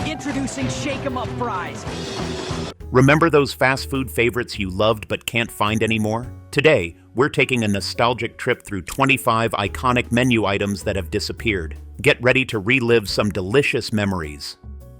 Introducing Shake 'em Up fries. Remember those fast food favorites you loved but can't find anymore? Today, we're taking a nostalgic trip through 25 iconic menu items that have disappeared. Get ready to relive some delicious memories.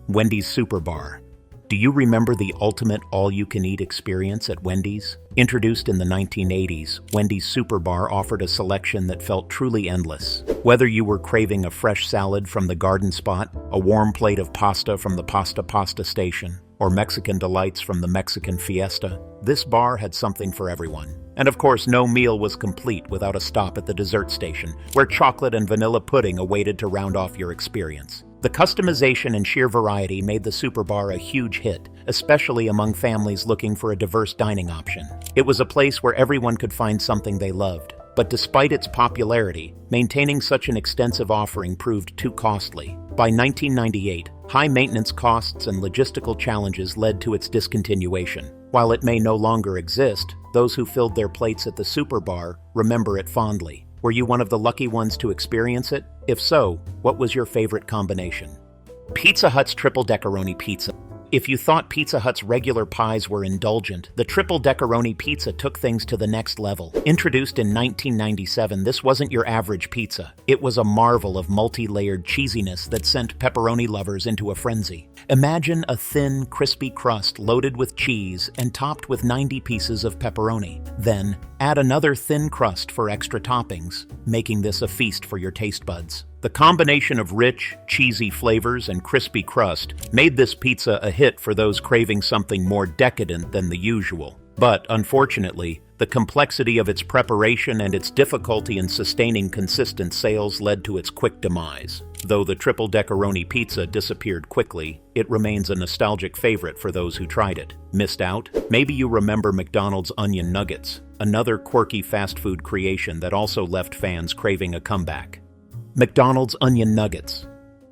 Wendys Super Bar. Do you remember the ultimate all-you-can-eat experience at Wendy's? Introduced in the 1980s, Wendys Super Bar offered a selection that felt truly endless. Whether you were craving a fresh salad from the garden spot, a warm plate of pasta from the pasta station, or Mexican delights from the Mexican fiesta, this bar had something for everyone. And of course, no meal was complete without a stop at the dessert station, where chocolate and vanilla pudding awaited to round off your experience. The customization and sheer variety made the Super Bar a huge hit, especially among families looking for a diverse dining option. It was a place where everyone could find something they loved. But despite its popularity, maintaining such an extensive offering proved too costly. By 1998, high maintenance costs and logistical challenges led to its discontinuation. While it may no longer exist, those who filled their plates at the Super Bar remember it fondly. Were you one of the lucky ones to experience it? If so, what was your favorite combination? Pizza Hut's Triple Decaron Pizza. If you thought Pizza Hut's regular pies were indulgent, the Triple Decaron Pizza took things to the next level. Introduced in 1997, this wasn't your average pizza. It was a marvel of multi-layered cheesiness that sent pepperoni lovers into a frenzy. Imagine a thin, crispy crust loaded with cheese and topped with 90 pieces of pepperoni. Then, add another thin crust for extra toppings, making this a feast for your taste buds. The combination of rich, cheesy flavors and crispy crust made this pizza a hit for those craving something more decadent than the usual. But, unfortunately, the complexity of its preparation and its difficulty in sustaining consistent sales led to its quick demise. Though the Triple Decaron Pizza disappeared quickly, it remains a nostalgic favorite for those who tried it. Missed out? Maybe you remember McDonald's Onion Nuggets, another quirky fast food creation that also left fans craving a comeback. McDonald's Onion Nuggets.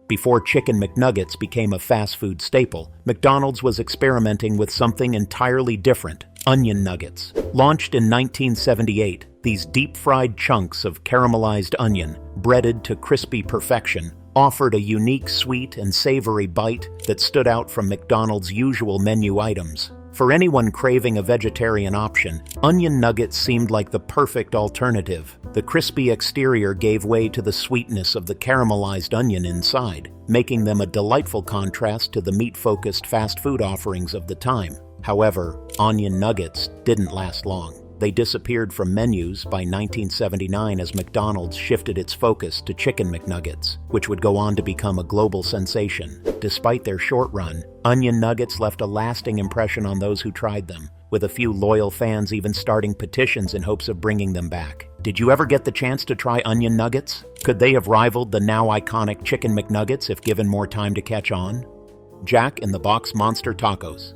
Before Chicken McNuggets became a fast food staple, McDonald's was experimenting with something entirely different: onion nuggets. Launched in 1978, these deep-fried chunks of caramelized onion, breaded to crispy perfection, offered a unique sweet and savory bite that stood out from McDonald's usual menu items. For anyone craving a vegetarian option, onion nuggets seemed like the perfect alternative. The crispy exterior gave way to the sweetness of the caramelized onion inside, making them a delightful contrast to the meat-focused fast food offerings of the time. However, onion nuggets didn't last long. They disappeared from menus by 1979 as McDonald's shifted its focus to Chicken McNuggets, which would go on to become a global sensation. Despite their short run, onion nuggets left a lasting impression on those who tried them, with a few loyal fans even starting petitions in hopes of bringing them back. Did you ever get the chance to try onion nuggets? Could they have rivaled the now iconic Chicken McNuggets if given more time to catch on? Jack in the Box Monster Tacos.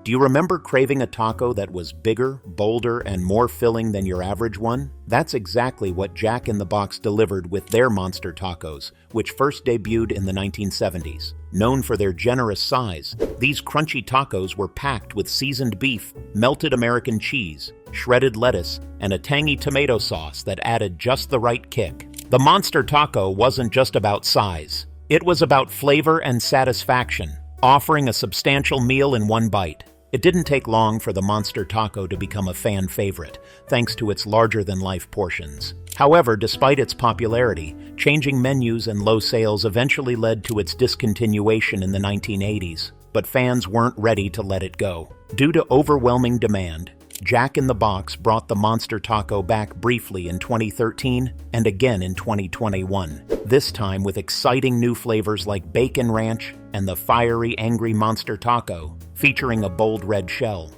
Do you remember craving a taco that was bigger, bolder, and more filling than your average one? That's exactly what Jack in the Box delivered with their Monster Tacos, which first debuted in the 1970s. Known for their generous size, these crunchy tacos were packed with seasoned beef, melted American cheese, shredded lettuce, and a tangy tomato sauce that added just the right kick. The Monster Taco wasn't just about size. It was about flavor and satisfaction, offering a substantial meal in one bite. It didn't take long for the Monster Taco to become a fan favorite, thanks to its larger-than-life portions. However, despite its popularity, changing menus and low sales eventually led to its discontinuation in the 1980s, but fans weren't ready to let it go. Due to overwhelming demand, Jack in the Box brought the Monster Taco back briefly in 2013 and again in 2021, this time with exciting new flavors like Bacon Ranch and the fiery Angry Monster Taco, featuring a bold red shell.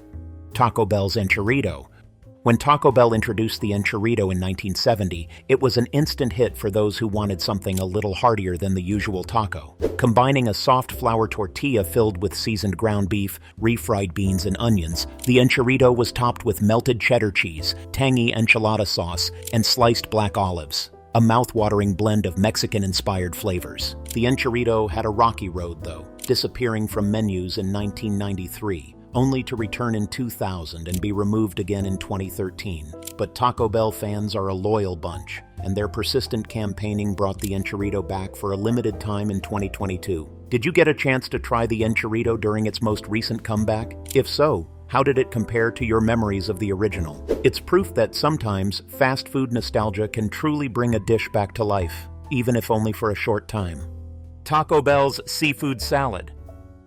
Taco Bell's Enchilito. When Taco Bell introduced the Enchilito in 1970, it was an instant hit for those who wanted something a little heartier than the usual taco. Combining a soft flour tortilla filled with seasoned ground beef, refried beans, and onions, the Enchilito was topped with melted cheddar cheese, tangy enchilada sauce, and sliced black olives. A mouth-watering blend of Mexican-inspired flavors. The Enchilito had a rocky road, though, disappearing from menus in 1993. Only to return in 2000 and be removed again in 2013. But Taco Bell fans are a loyal bunch, and their persistent campaigning brought the Enchilito back for a limited time in 2022. Did you get a chance to try the enchilito during its most recent comeback? If so, how did it compare to your memories of the original? It's proof that sometimes fast food nostalgia can truly bring a dish back to life, even if only for a short time. Taco Bell's seafood salad.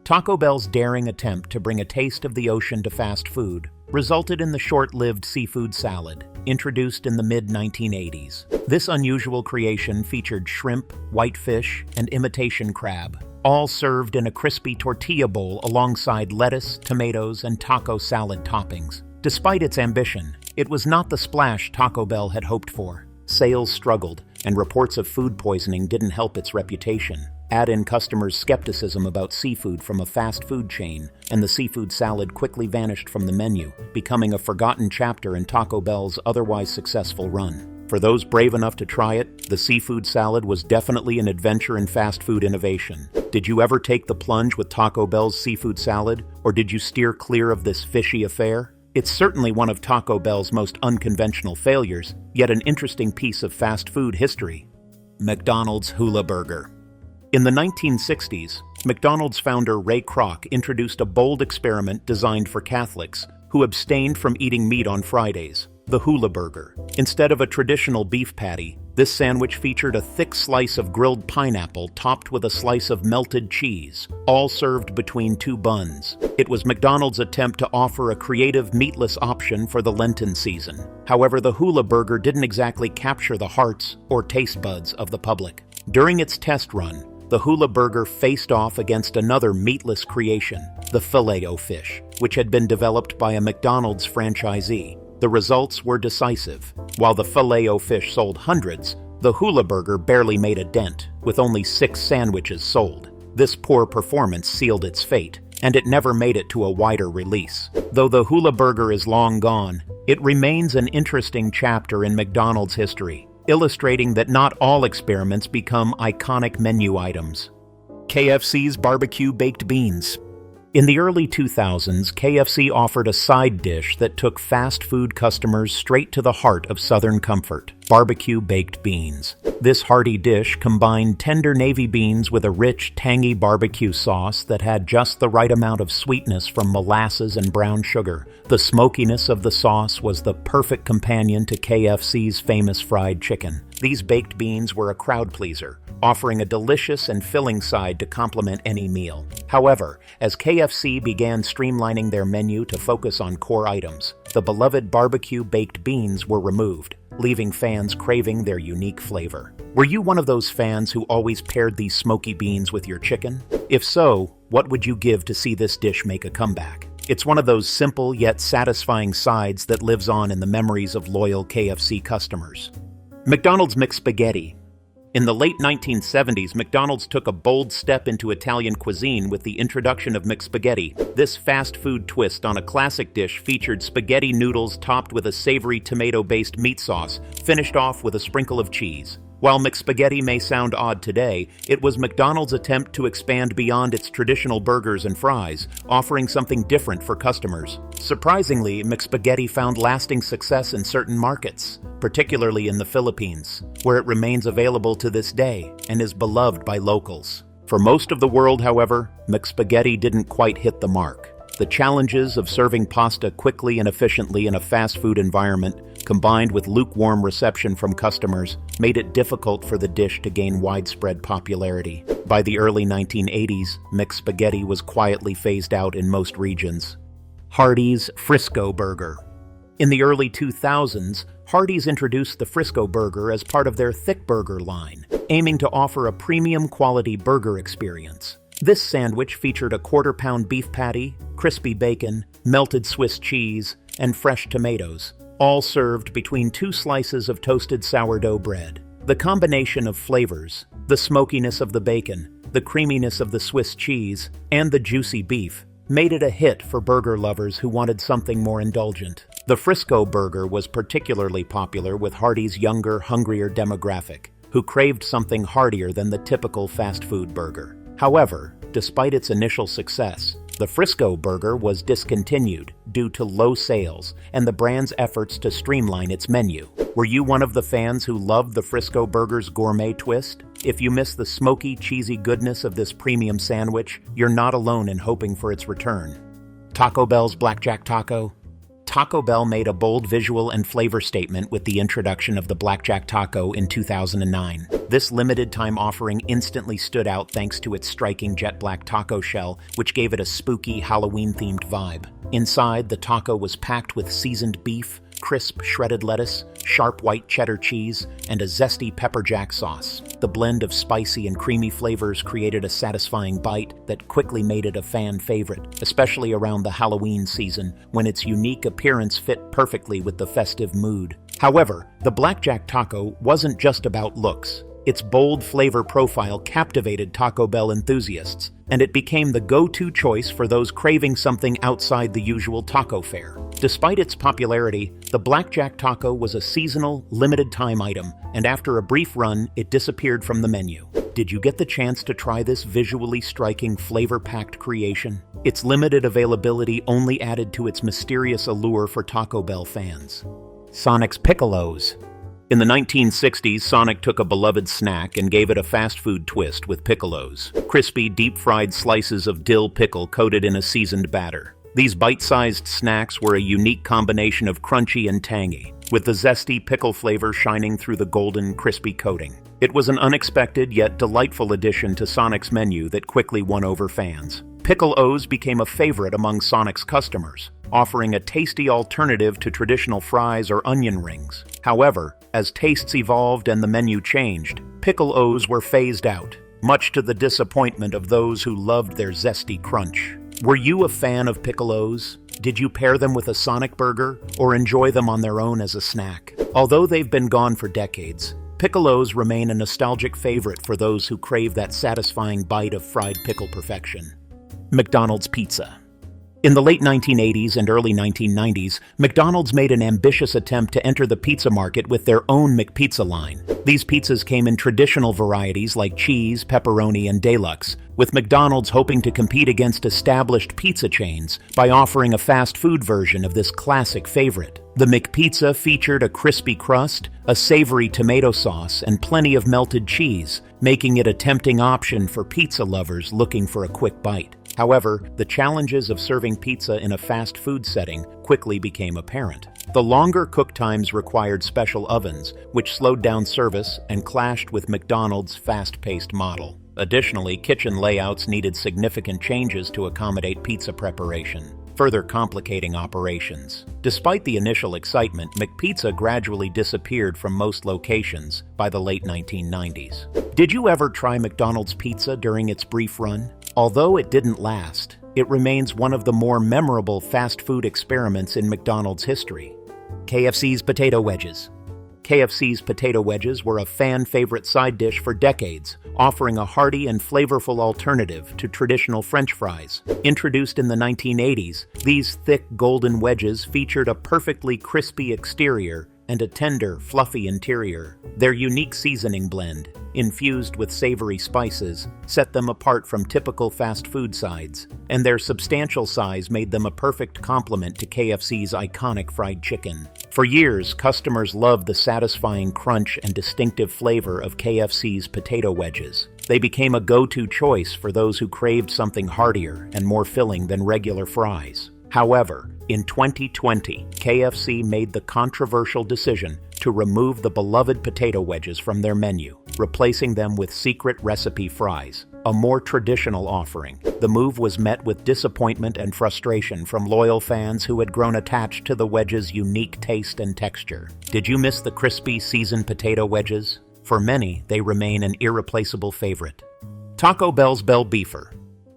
Taco Bell's daring attempt to bring a taste of the ocean to fast food resulted in the short-lived seafood salad, introduced in the mid-1980s. This unusual creation featured shrimp, whitefish, and imitation crab, all served in a crispy tortilla bowl alongside lettuce, tomatoes, and taco salad toppings. Despite its ambition, it was not the splash Taco Bell had hoped for. Sales struggled, and reports of food poisoning didn't help its reputation. Add in customers' skepticism about seafood from a fast food chain, and the seafood salad quickly vanished from the menu, becoming a forgotten chapter in Taco Bell's otherwise successful run. For those brave enough to try it, the seafood salad was definitely an adventure in fast food innovation. Did you ever take the plunge with Taco Bell's seafood salad, or did you steer clear of this fishy affair? It's certainly one of Taco Bell's most unconventional failures, yet an interesting piece of fast food history. McDonald's Hoola Burger. In the 1960s, McDonald's founder Ray Kroc introduced a bold experiment designed for Catholics who abstained from eating meat on Fridays, the Hoola Burger. Instead of a traditional beef patty, this sandwich featured a thick slice of grilled pineapple topped with a slice of melted cheese, all served between two buns. It was McDonald's attempt to offer a creative meatless option for the Lenten season. However, the Hoola Burger didn't exactly capture the hearts or taste buds of the public. During its test run, the Hoola Burger faced off against another meatless creation, the Filet-O-Fish, which had been developed by a McDonald's franchisee. The results were decisive. While the Filet-O-Fish sold hundreds, the Hoola Burger barely made a dent, with only 6 sandwiches sold. This poor performance sealed its fate, and it never made it to a wider release. Though the Hoola Burger is long gone, it remains an interesting chapter in McDonald's history, illustrating that not all experiments become iconic menu items. KFC's barbecue baked beans. In the early 2000s, KFC offered a side dish that took fast food customers straight to the heart of Southern comfort: barbecue baked beans. This hearty dish combined tender navy beans with a rich, tangy barbecue sauce that had just the right amount of sweetness from molasses and brown sugar. The smokiness of the sauce was the perfect companion to KFC's famous fried chicken. These baked beans were a crowd pleaser, offering a delicious and filling side to complement any meal. However, as KFC began streamlining their menu to focus on core items, the beloved barbecue baked beans were removed, leaving fans craving their unique flavor. Were you one of those fans who always paired these smoky beans with your chicken? If so, what would you give to see this dish make a comeback? It's one of those simple yet satisfying sides that lives on in the memories of loyal KFC customers. McDonald's McSpaghetti. In the late 1970s, McDonald's took a bold step into Italian cuisine with the introduction of McSpaghetti. This fast food twist on a classic dish featured spaghetti noodles topped with a savory tomato-based meat sauce, finished off with a sprinkle of cheese. While McSpaghetti may sound odd today, it was McDonald's attempt to expand beyond its traditional burgers and fries, offering something different for customers. Surprisingly, McSpaghetti found lasting success in certain markets, particularly in the Philippines, where it remains available to this day and is beloved by locals. For most of the world, however, McSpaghetti didn't quite hit the mark. The challenges of serving pasta quickly and efficiently in a fast food environment, combined with lukewarm reception from customers, made it difficult for the dish to gain widespread popularity. By the early 1980s, McSpaghetti was quietly phased out in most regions. Hardee's Frisco Burger. In the early 2000s, Hardee's introduced the Frisco Burger as part of their thick burger line, aiming to offer a premium quality burger experience. This sandwich featured a quarter-pound beef patty, crispy bacon, melted Swiss cheese, and fresh tomatoes, all served between 2 slices of toasted sourdough bread. The combination of flavors, the smokiness of the bacon, the creaminess of the Swiss cheese, and the juicy beef, made it a hit for burger lovers who wanted something more indulgent. The Frisco Burger was particularly popular with Hardee's younger, hungrier demographic, who craved something heartier than the typical fast food burger. However, despite its initial success, the Frisco Burger was discontinued due to low sales and the brand's efforts to streamline its menu. Were you one of the fans who loved the Frisco Burger's gourmet twist? If you miss the smoky, cheesy goodness of this premium sandwich, you're not alone in hoping for its return. Taco Bell's Blackjack Taco. Taco Bell made a bold visual and flavor statement with the introduction of the Blackjack Taco in 2009. This limited-time offering instantly stood out thanks to its striking jet black taco shell, which gave it a spooky, Halloween-themed vibe. Inside, the taco was packed with seasoned beef, crisp shredded lettuce, sharp white cheddar cheese, and a zesty pepper jack sauce. The blend of spicy and creamy flavors created a satisfying bite that quickly made it a fan favorite, especially around the Halloween season, when its unique appearance fit perfectly with the festive mood. However, the Blackjack Taco wasn't just about looks. Its bold flavor profile captivated Taco Bell enthusiasts, and it became the go-to choice for those craving something outside the usual taco fare. Despite its popularity, the Blackjack Taco was a seasonal, limited-time item, and after a brief run, it disappeared from the menu. Did you get the chance to try this visually striking, flavor-packed creation? Its limited availability only added to its mysterious allure for Taco Bell fans. Sonic's Piccolos. In the 1960s, Sonic took a beloved snack and gave it a fast food twist with Piccolos, crispy, deep-fried slices of dill pickle coated in a seasoned batter. These bite-sized snacks were a unique combination of crunchy and tangy, with the zesty pickle flavor shining through the golden, crispy coating. It was an unexpected yet delightful addition to Sonic's menu that quickly won over fans. Piccolos became a favorite among Sonic's customers, offering a tasty alternative to traditional fries or onion rings. However, as tastes evolved and the menu changed, Piccolos were phased out, much to the disappointment of those who loved their zesty crunch. Were you a fan of Piccolos? Did you pair them with a Sonic burger or enjoy them on their own as a snack? Although they've been gone for decades, Piccolos remain a nostalgic favorite for those who crave that satisfying bite of fried pickle perfection. McDonald's Pizza. In the late 1980s and early 1990s, McDonald's made an ambitious attempt to enter the pizza market with their own McPizza line. These pizzas came in traditional varieties like cheese, pepperoni, and Deluxe, with McDonald's hoping to compete against established pizza chains by offering a fast food version of this classic favorite. The McPizza featured a crispy crust, a savory tomato sauce, and plenty of melted cheese, making it a tempting option for pizza lovers looking for a quick bite. However, the challenges of serving pizza in a fast food setting quickly became apparent. The longer cook times required special ovens, which slowed down service and clashed with McDonald's fast-paced model. Additionally, kitchen layouts needed significant changes to accommodate pizza preparation, further complicating operations. Despite the initial excitement, McPizza gradually disappeared from most locations by the late 1990s. Did you ever try McDonald's pizza during its brief run? Although it didn't last, it remains one of the more memorable fast food experiments in McDonald's history. KFC's potato wedges. KFC's potato wedges were a fan-favorite side dish for decades, offering a hearty and flavorful alternative to traditional French fries. Introduced in the 1980s, these thick golden wedges featured a perfectly crispy exterior and a tender, fluffy interior. Their unique seasoning blend, infused with savory spices, set them apart from typical fast food sides, and their substantial size made them a perfect complement to KFC's iconic fried chicken. For years, customers loved the satisfying crunch and distinctive flavor of KFC's potato wedges. They became a go-to choice for those who craved something heartier and more filling than regular fries. However, in 2020, KFC made the controversial decision to remove the beloved potato wedges from their menu, replacing them with secret recipe fries, a more traditional offering. The move was met with disappointment and frustration from loyal fans who had grown attached to the wedges' unique taste and texture. Did you miss the crispy, seasoned potato wedges? For many, they remain an irreplaceable favorite. Taco Bell's Bell Beefer.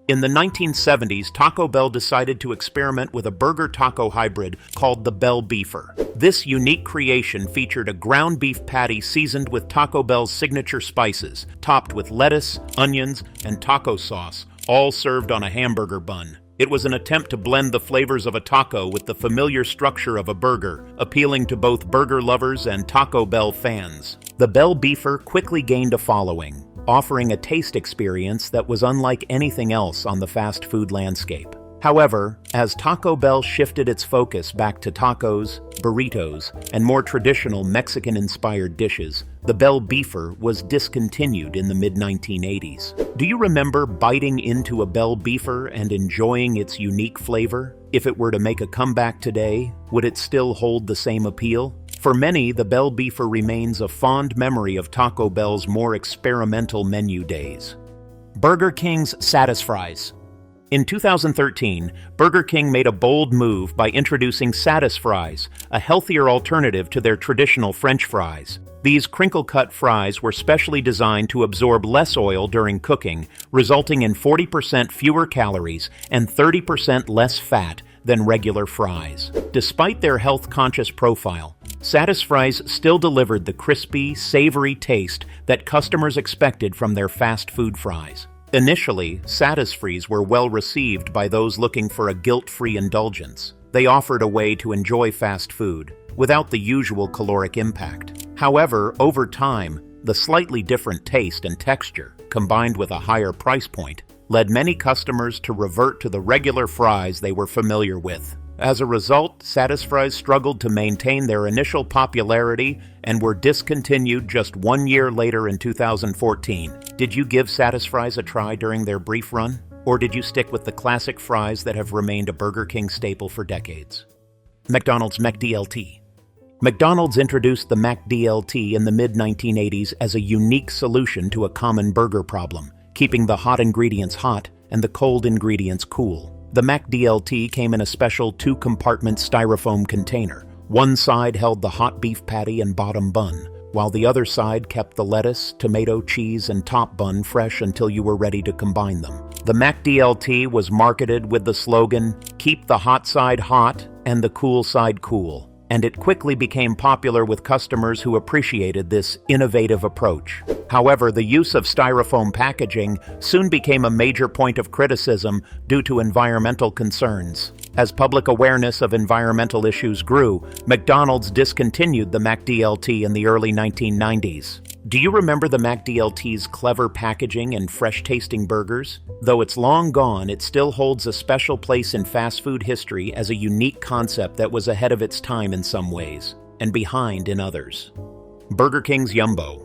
In the 1970s, Taco Bell decided to experiment with a burger-taco hybrid called the Bell Beefer. This unique creation featured a ground beef patty seasoned with Taco Bell's signature spices, topped with lettuce, onions, and taco sauce, all served on a hamburger bun. It was an attempt to blend the flavors of a taco with the familiar structure of a burger, appealing to both burger lovers and Taco Bell fans. The Bell Beefer quickly gained a following, offering a taste experience that was unlike anything else on the fast food landscape. However, as Taco Bell shifted its focus back to tacos, burritos, and more traditional Mexican-inspired dishes, the Bell Beefer was discontinued in the mid-1980s. Do you remember biting into a Bell Beefer and enjoying its unique flavor? If it were to make a comeback today, would it still hold the same appeal? For many, the Bell Beefer remains a fond memory of Taco Bell's more experimental menu days. Burger King's Satis Fries. In 2013, Burger King made a bold move by introducing Satis Fries, a healthier alternative to their traditional French fries. These crinkle-cut fries were specially designed to absorb less oil during cooking, resulting in 40% fewer calories and 30% less fat than regular fries. Despite their health-conscious profile, Satis Fries still delivered the crispy, savory taste that customers expected from their fast food fries. Initially, Satis Fries were well received by those looking for a guilt-free indulgence. They offered a way to enjoy fast food without the usual caloric impact. However, over time, the slightly different taste and texture, combined with a higher price point, led many customers to revert to the regular fries they were familiar with. As a result, Satis Fries struggled to maintain their initial popularity and were discontinued just 1 year later in 2014. Did you give Satis Fries a try during their brief run? Or did you stick with the classic fries that have remained a Burger King staple for decades? McDonald's McDLT. McDonald's introduced the McDLT in the mid-1980s as a unique solution to a common burger problem, keeping the hot ingredients hot and the cold ingredients cool. The McDLT came in a special 2-compartment styrofoam container. One side held the hot beef patty and bottom bun, while the other side kept the lettuce, tomato, cheese, and top bun fresh until you were ready to combine them. The McDLT was marketed with the slogan, "Keep the hot side hot and the cool side cool," and it quickly became popular with customers who appreciated this innovative approach. However, the use of styrofoam packaging soon became a major point of criticism due to environmental concerns. As public awareness of environmental issues grew, McDonald's discontinued the McDLT in the early 1990s. Do you remember the McDLT's clever packaging and fresh-tasting burgers? Though it's long gone, it still holds a special place in fast food history as a unique concept that was ahead of its time in some ways, and behind in others. Burger King's Yumbo.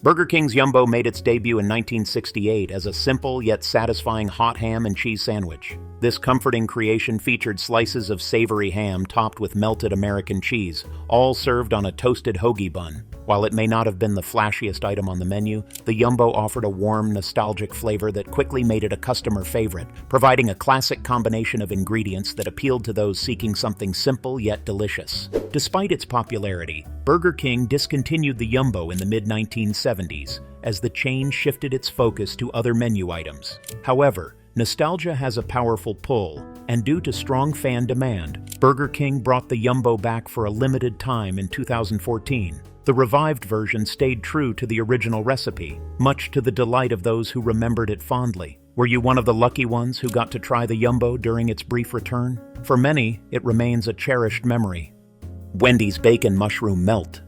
Burger King's Yumbo made its debut in 1968 as a simple yet satisfying hot ham and cheese sandwich. This comforting creation featured slices of savory ham topped with melted American cheese, all served on a toasted hoagie bun. While it may not have been the flashiest item on the menu, the Yumbo offered a warm, nostalgic flavor that quickly made it a customer favorite, providing a classic combination of ingredients that appealed to those seeking something simple yet delicious. Despite its popularity, Burger King discontinued the Yumbo in the mid-1970s as the chain shifted its focus to other menu items. However, nostalgia has a powerful pull, and due to strong fan demand, Burger King brought the Yumbo back for a limited time in 2014. The revived version stayed true to the original recipe, much to the delight of those who remembered it fondly. Were you one of the lucky ones who got to try the Yumbo during its brief return? For many, it remains a cherished memory. Wendys Bacon Mushroom Melt.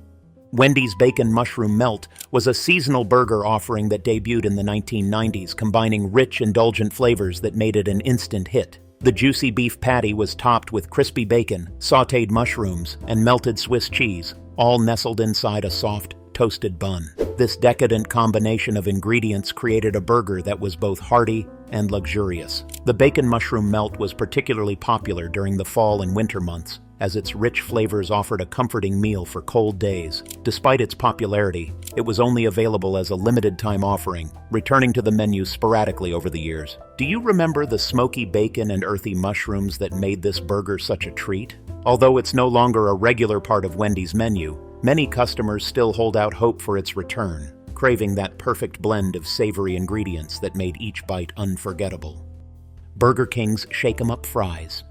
Wendys Bacon Mushroom Melt was a seasonal burger offering that debuted in the 1990s, combining rich, indulgent flavors that made it an instant hit. The juicy beef patty was topped with crispy bacon, sautéed mushrooms, and melted Swiss cheese, all nestled inside a soft, toasted bun. This decadent combination of ingredients created a burger that was both hearty and luxurious. The bacon mushroom melt was particularly popular during the fall and winter months, as its rich flavors offered a comforting meal for cold days. Despite its popularity, it was only available as a limited-time offering, returning to the menu sporadically over the years. Do you remember the smoky bacon and earthy mushrooms that made this burger such a treat? Although it's no longer a regular part of Wendy's menu, many customers still hold out hope for its return, craving that perfect blend of savory ingredients that made each bite unforgettable. Burger King's Shake 'em Up Fries.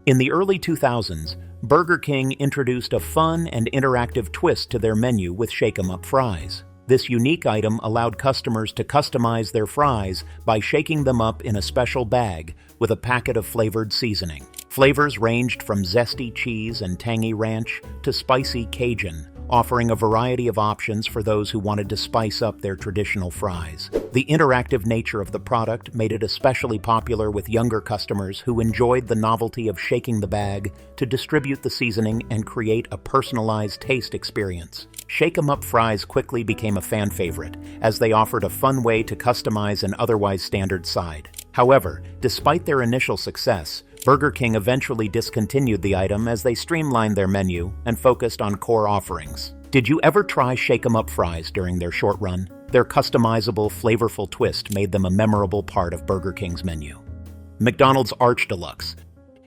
In the early 2000s, Burger King introduced a fun and interactive twist to their menu with Shake 'em Up Fries. This unique item allowed customers to customize their fries by shaking them up in a special bag with a packet of flavored seasoning. Flavors ranged from zesty cheese and tangy ranch to spicy Cajun, offering a variety of options for those who wanted to spice up their traditional fries. The interactive nature of the product made it especially popular with younger customers who enjoyed the novelty of shaking the bag to distribute the seasoning and create a personalized taste experience. Shake 'em Up fries quickly became a fan favorite, as they offered a fun way to customize an otherwise standard side. However, despite their initial success, Burger King eventually discontinued the item as they streamlined their menu and focused on core offerings. Did you ever try Shake 'em Up fries during their short run? Their customizable, flavorful twist made them a memorable part of Burger King's menu. McDonald's Arch Deluxe.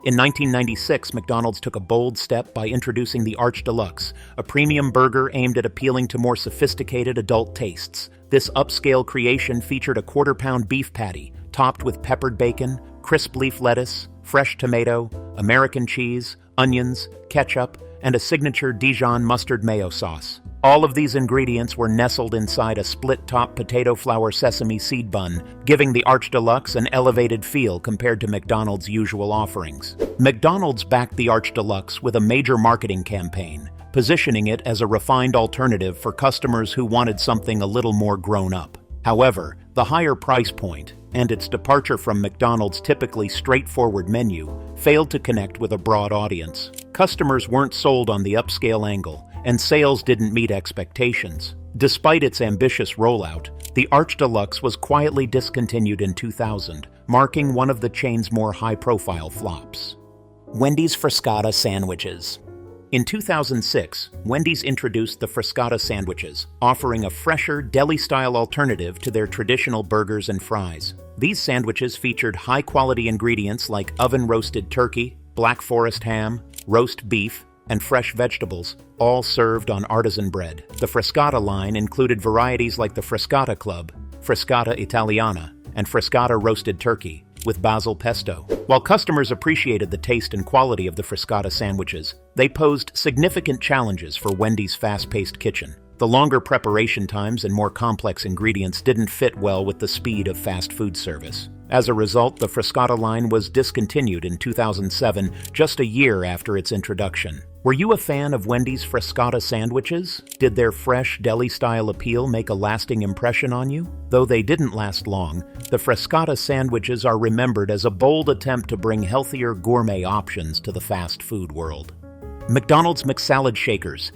In 1996, McDonald's took a bold step by introducing the Arch Deluxe, a premium burger aimed at appealing to more sophisticated adult tastes. This upscale creation featured a quarter-pound beef patty, topped with peppered bacon, crisp leaf lettuce, fresh tomato, American cheese, onions, ketchup, and a signature Dijon mustard mayo sauce. All of these ingredients were nestled inside a split-top potato flour sesame seed bun, giving the Arch Deluxe an elevated feel compared to McDonald's usual offerings. McDonald's backed the Arch Deluxe with a major marketing campaign, positioning it as a refined alternative for customers who wanted something a little more grown up. However, the higher price point and its departure from McDonald's typically straightforward menu failed to connect with a broad audience. Customers weren't sold on the upscale angle, and sales didn't meet expectations. Despite its ambitious rollout, the Arch Deluxe was quietly discontinued in 2000, marking one of the chain's more high-profile flops. Wendys Frescata Sandwiches. In 2006, Wendy's introduced the Frescata sandwiches, offering a fresher, deli-style alternative to their traditional burgers and fries. These sandwiches featured high-quality ingredients like oven-roasted turkey, Black Forest ham, roast beef, and fresh vegetables, all served on artisan bread. The Frescata line included varieties like the Frescata Club, Frescata Italiana, and Frescata Roasted Turkey, with basil pesto. While customers appreciated the taste and quality of the Frescata sandwiches, they posed significant challenges for Wendy's fast-paced kitchen. The longer preparation times and more complex ingredients didn't fit well with the speed of fast food service. As a result, the Frescata line was discontinued in 2007, just a year after its introduction. Were you a fan of Wendy's Frescata sandwiches? Did their fresh, deli-style appeal make a lasting impression on you? Though they didn't last long, the Frescata sandwiches are remembered as a bold attempt to bring healthier gourmet options to the fast food world. McDonald's McSalad Shakers.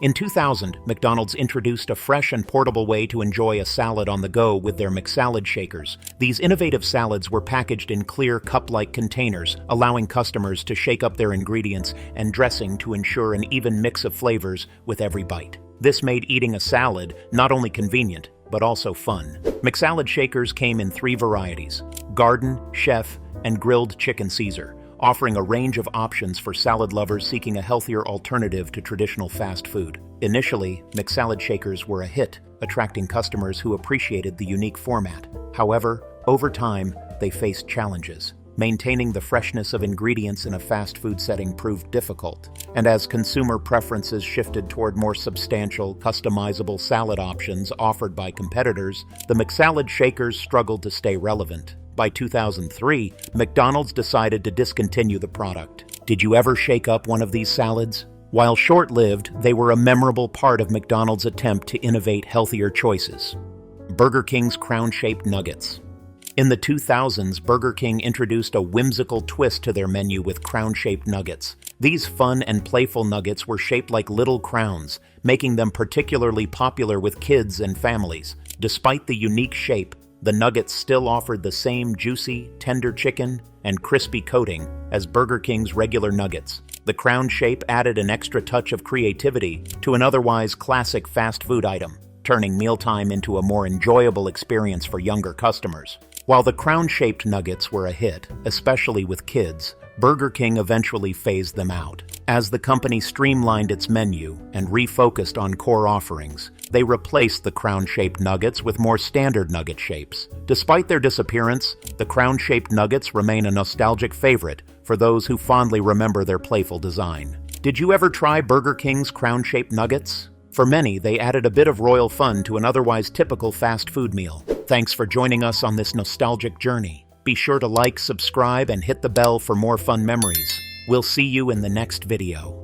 In 2000, McDonald's introduced a fresh and portable way to enjoy a salad on the go with their McSalad Shakers. These innovative salads were packaged in clear cup-like containers, allowing customers to shake up their ingredients and dressing to ensure an even mix of flavors with every bite. This made eating a salad not only convenient, but also fun. McSalad Shakers came in 3 varieties: Garden, Chef, and Grilled Chicken Caesar, offering a range of options for salad lovers seeking a healthier alternative to traditional fast food. Initially, McSalad Shakers were a hit, attracting customers who appreciated the unique format. However, over time, they faced challenges. Maintaining the freshness of ingredients in a fast food setting proved difficult, and as consumer preferences shifted toward more substantial, customizable salad options offered by competitors, the McSalad Shakers struggled to stay relevant. By 2003, McDonald's decided to discontinue the product. Did you ever shake up one of these salads? While short-lived, they were a memorable part of McDonald's attempt to innovate healthier choices. Burger King's CrownShaped Nuggets. In the 2000s, Burger King introduced a whimsical twist to their menu with crown-shaped nuggets. These fun and playful nuggets were shaped like little crowns, making them particularly popular with kids and families. Despite the unique shape, the nuggets still offered the same juicy, tender chicken and crispy coating as Burger King's regular nuggets. The crown shape added an extra touch of creativity to an otherwise classic fast food item, turning mealtime into a more enjoyable experience for younger customers. While the crown-shaped nuggets were a hit, especially with kids, Burger King eventually phased them out. As the company streamlined its menu and refocused on core offerings, they replaced the crown-shaped nuggets with more standard nugget shapes. Despite their disappearance, the crown-shaped nuggets remain a nostalgic favorite for those who fondly remember their playful design. Did you ever try Burger King's crown-shaped nuggets? For many, they added a bit of royal fun to an otherwise typical fast food meal. Thanks for joining us on this nostalgic journey. Be sure to like, subscribe, and hit the bell for more fun memories. We'll see you in the next video.